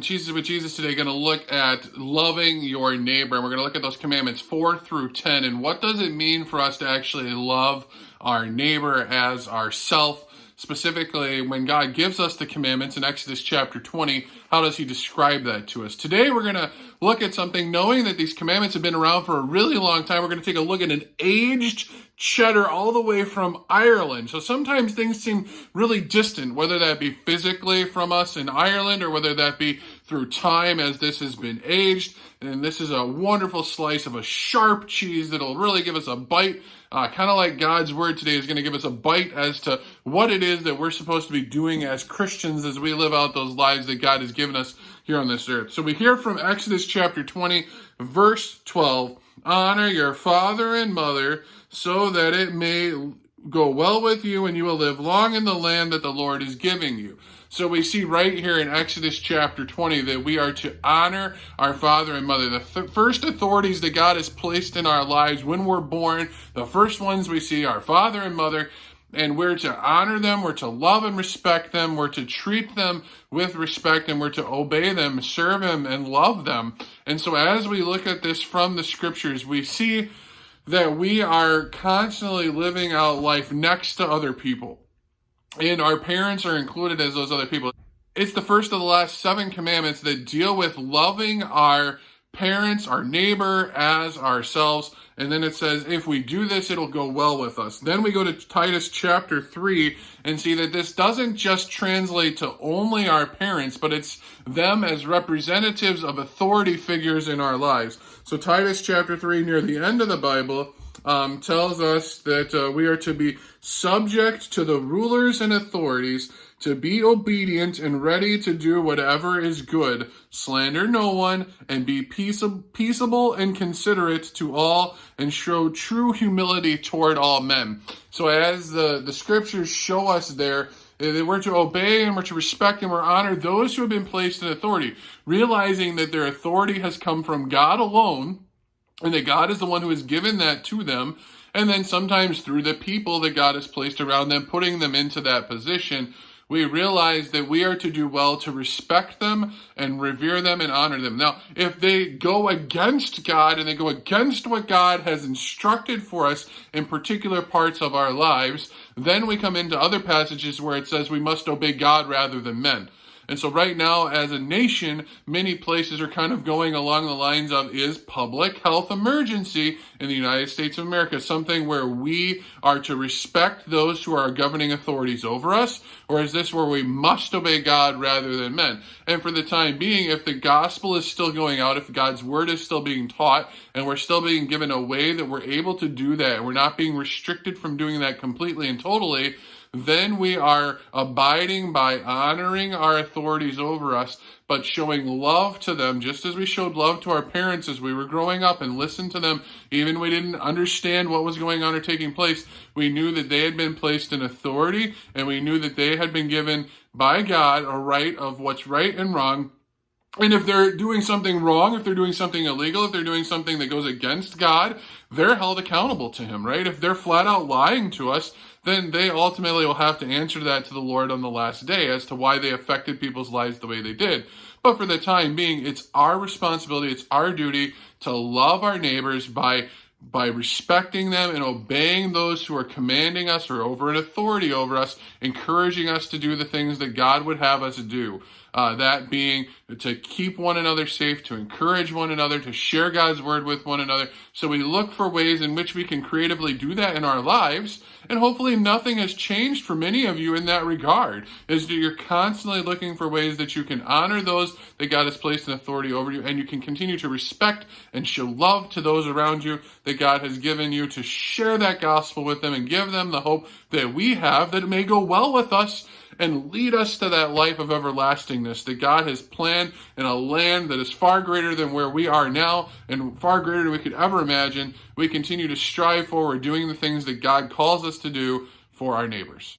Jesus with Jesus today, going to look at loving your neighbor, and we're going to look at those commandments 4 through 10, and what does it mean for us to actually love our neighbor as ourself. Specifically, when God gives us the commandments in Exodus chapter 20, how does he describe that to us? Today we're going to look at something, knowing that these commandments have been around for a really long time. We're going to take a look at an aged cheddar all the way from Ireland. So sometimes things seem really distant, whether that be physically from us in Ireland or whether that be through time as this has been aged. And this is a wonderful slice of a sharp cheese that'll really give us a bite. Kind of like God's word today is going to give us a bite as to what it is that we're supposed to be doing as Christians as we live out those lives that God has given us here on this earth. So we hear from Exodus chapter 20, verse 12, honor your father and mother so that it may go well with you and you will live long in the land that the Lord is giving you. So we see right here in Exodus chapter 20 that we are to honor our father and mother. The first authorities that God has placed in our lives when we're born, the first ones we see are father and mother, and we're to honor them, we're to love and respect them, we're to treat them with respect, and we're to obey them, serve them, and love them. And so as we look at this from the scriptures, we see that we are constantly living out life next to other people. And our parents are included as those other people. It's the first of the last 7 commandments that deal with loving our parents, our neighbor, as ourselves. And then it says, if we do this, it'll go well with us. Then we go to Titus chapter 3 and see that this doesn't just translate to only our parents, but it's them as representatives of authority figures in our lives. So Titus chapter 3, near the end of the Bible, tells us that we are to be subject to the rulers and authorities, to be obedient and ready to do whatever is good, slander no one, and be peaceable and considerate to all, and show true humility toward all men. So as the scriptures show us there, that we're to obey and we're to respect and we're honor those who have been placed in authority, realizing that their authority has come from God alone, and that God is the one who has given that to them, and then sometimes through the people that God has placed around them, putting them into that position. We realize that we are to do well to respect them and revere them and honor them. Now, if they go against God and they go against what God has instructed for us in particular parts of our lives, then we come into other passages where it says we must obey God rather than men. And so right now, as a nation, many places are kind of going along the lines of, is public health emergency in the United States of America something where we are to respect those who are governing authorities over us? Or is this where we must obey God rather than men? And for the time being, if the gospel is still going out, if God's word is still being taught, and we're still being given a way that we're able to do that, we're not being restricted from doing that completely and totally, then we are abiding by honoring our authorities over us, but showing love to them, just as we showed love to our parents as we were growing up and listened to them. Even we didn't understand what was going on or taking place, we knew that they had been placed in authority, and we knew that they had been given by God a right of what's right and wrong. And if they're doing something wrong, if they're doing something illegal, if they're doing something that goes against God, they're held accountable to him, right? If they're flat out lying to us, then they ultimately will have to answer that to the Lord on the last day as to why they affected people's lives the way they did. But for the time being, it's our responsibility, it's our duty to love our neighbors by respecting them and obeying those who are commanding us or over an authority over us, encouraging us to do the things that God would have us do. That being to keep one another safe, to encourage one another, to share God's word with one another. So we look for ways in which we can creatively do that in our lives. And hopefully nothing has changed for many of you in that regard, is that you're constantly looking for ways that you can honor those that God has placed in authority over you, and you can continue to respect and show love to those around you that God has given you, to share that gospel with them and give them the hope that we have, that it may go well with us and lead us to that life of everlastingness that God has planned in a land that is far greater than where we are now and far greater than we could ever imagine. We continue to strive forward, doing the things that God calls us to do for our neighbors.